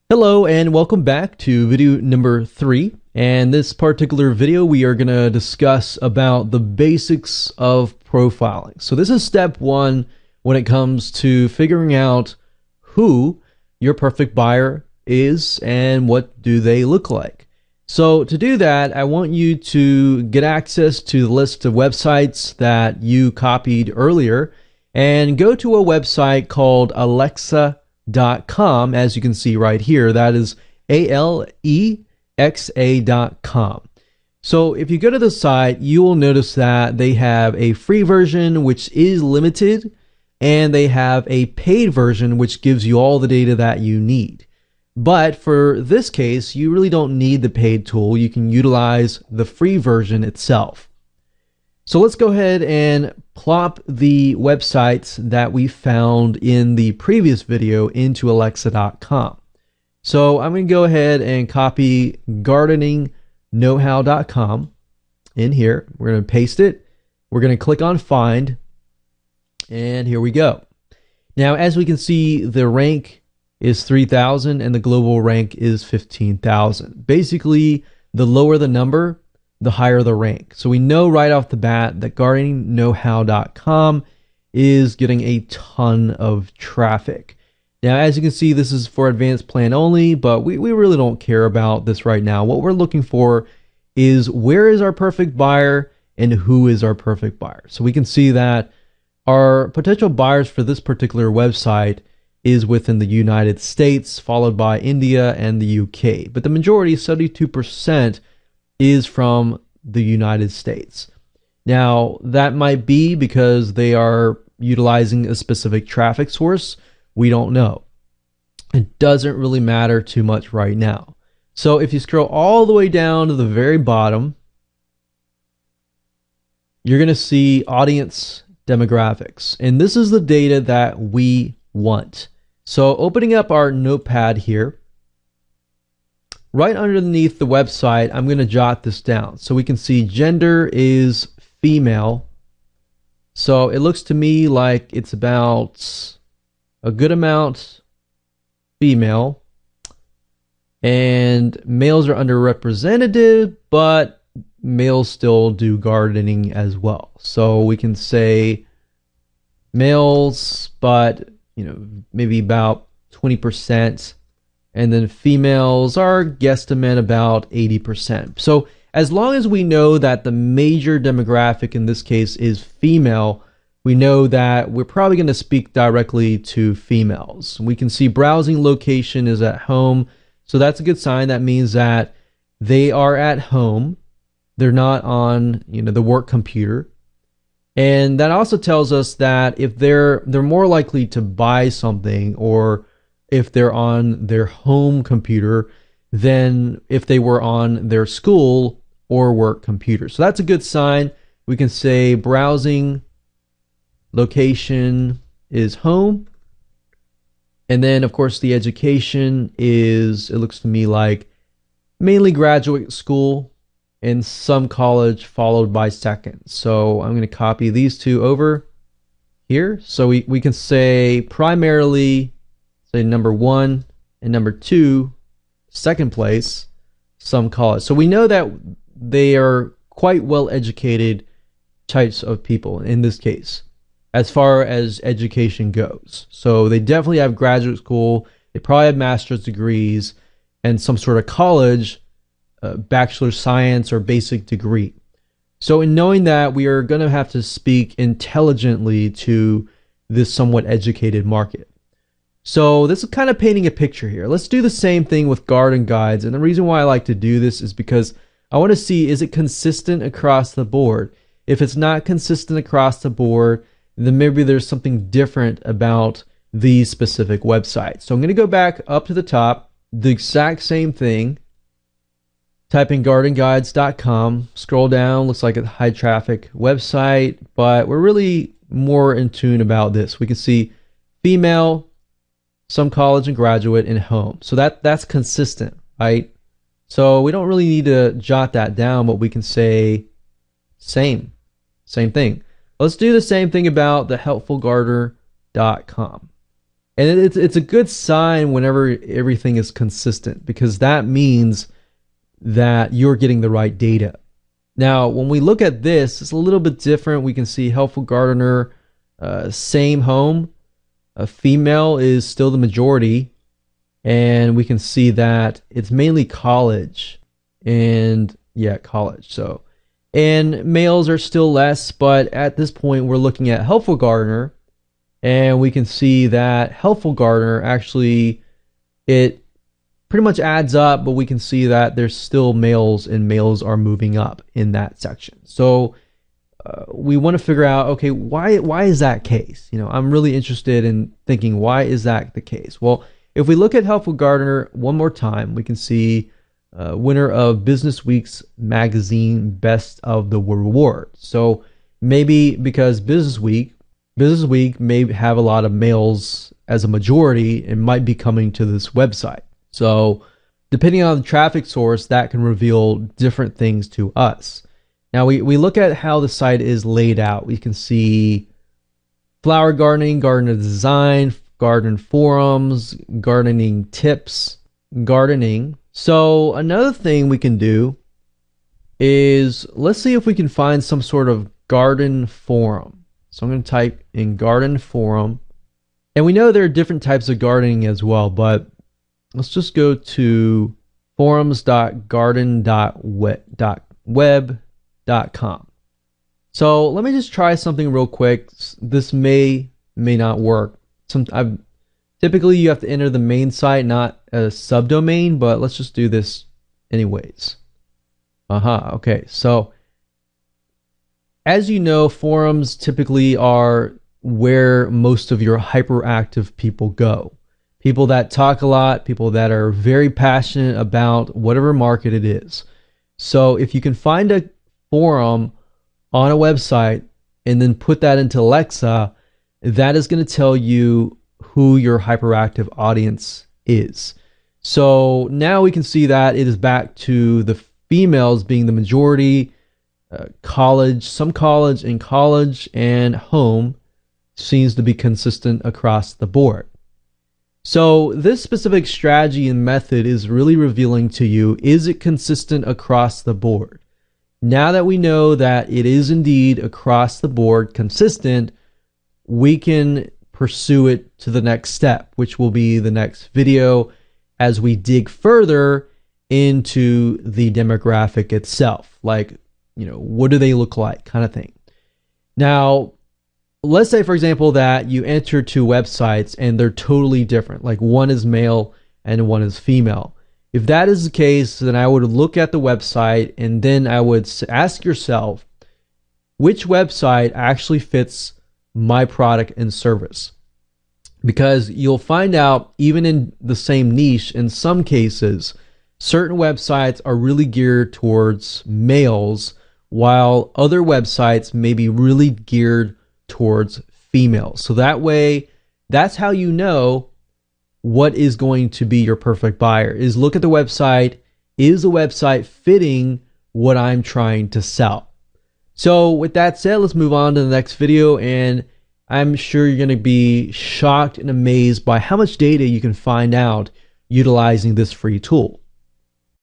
Hello and welcome back to video number 3. And this particular video we are going to discuss about the basics of profiling. So this is step 1 when it comes to figuring out who your perfect buyer is and what do they look like. So to do that, I want you to get access to the list of websites that you copied earlier and go to a website called Alexa.com, as you can see right here. That is Alexa.com. So if you go to the site, you will notice that they have a free version which is limited, and they have a paid version which gives you all the data that you need. But for this case, you really don't need the paid tool. You can utilize the free version itself. So let's go ahead and plop the websites that we found in the previous video into Alexa.com. So I'm going to go ahead and copy gardeningnowhow.com in here. We're going to paste it. We're going to click on find. And here we go. Now, as we can see, the rank is 3,000 and the global rank is 15,000. Basically, the lower the number, the higher the rank. So we know right off the bat that gardeningnowhow.com is getting a ton of traffic. Now, as you can see, this is for advanced plan only, but we really don't care about this right now. What we're looking for is where is our perfect buyer and who is our perfect buyer. So we can see that our potential buyers for this particular website is within the United States, followed by India and the UK. But the majority, 72%, is from the United States. Now, that might be because they are utilizing a specific traffic source. We don't know. It doesn't really matter too much right now. So if you scroll all the way down to the very bottom, you're going to see audience demographics. And this is the data that we want. So opening up our notepad here, right underneath the website, I'm going to jot this down. So we can see gender is female. So it looks to me like it's about a good amount female. And males are underrepresented, but males still do gardening as well. So we can say males, but maybe about 20%. And then females are guesstimate about 80%. So as long as we know that the major demographic in this case is female, we know that we're probably going to speak directly to females. We can see browsing location is at home. So that's a good sign. That means that they are at home. They're not on, the work computer. And that also tells us that if they're more likely to buy something, or if they're on their home computer, than if they were on their school or work computer. So that's a good sign. We can say browsing location is home. And then, of course, the education is, it looks to me like, mainly graduate school and some college followed by second. So I'm going to copy these two over here. So we can say primarily, say number 1 and number 2, second place, some college. So we know that they are quite well educated types of people in this case, as far as education goes. So they definitely have graduate school. They probably have master's degrees and some sort of college, bachelor science or basic degree. So in knowing that, we are going to have to speak intelligently to this somewhat educated market. So this is kind of painting a picture here. Let's do the same thing with garden guides. And the reason why I like to do this is because I want to see, is it consistent across the board? If it's not consistent across the board, then maybe there's something different about these specific websites. So I'm going to go back up to the top, the exact same thing, type in gardenguides.com, scroll down, looks like a high traffic website, but we're really more in tune about this. We can see female, some college and graduate, and home. So that's consistent, right? So we don't really need to jot that down, but we can say same thing. Let's do the same thing about the helpfulgardener.com. And it's a good sign whenever everything is consistent, because that means that you're getting the right data. Now, when we look at this, it's a little bit different. We can see Helpful Gardener, same home. A female is still the majority. And we can see that it's mainly college. And yeah, college. So, and males are still less, but at this point, we're looking at Helpful Gardener. And we can see that Helpful Gardener actually, it pretty much adds up, but we can see that there's still males, and males are moving up in that section. So we want to figure out, okay, why is that case? You know, I'm really interested in thinking, why is that the case? Well, if we look at Helpful Gardener one more time, we can see winner of Business Week's magazine Best of the Reward. So maybe because Business Week may have a lot of males as a majority and might be coming to this website. So depending on the traffic source, that can reveal different things to us. Now we look at how the site is laid out. We can see flower gardening, garden design, garden forums, gardening tips, gardening. So another thing we can do is, let's see if we can find some sort of garden forum. So I'm going to type in garden forum. And we know there are different types of gardening as well, but let's just go to forums.garden.web.com. So let me just try something real quick. This may not work. Typically you have to enter the main site, not a subdomain, but let's just do this anyways. Okay, so as you know, forums typically are where most of your hyperactive people go. People that talk a lot, people that are very passionate about whatever market it is. So if you can find a forum on a website and then put that into Alexa, that is going to tell you who your hyperactive audience is. So now we can see that it is back to the females being the majority. College, some college, and home seems to be consistent across the board. So this specific strategy and method is really revealing to you, is it consistent across the board? Now that we know that it is indeed across the board consistent, we can pursue it to the next step, which will be the next video as we dig further into the demographic itself. Like, you know, what do they look like, kind of thing. Now, let's say, for example, that you enter two websites and they're totally different. Like one is male and one is female. If that is the case, then I would look at the website and then I would ask yourself, which website actually fits my product and service? Because you'll find out, even in the same niche, in some cases, certain websites are really geared towards males, while other websites may be really geared towards females. So that way, that's how you know what is going to be your perfect buyer, is look at the website. Is the website fitting what I'm trying to sell? So with that said, let's move on to the next video, and I'm sure you're going to be shocked and amazed by how much data you can find out utilizing this free tool.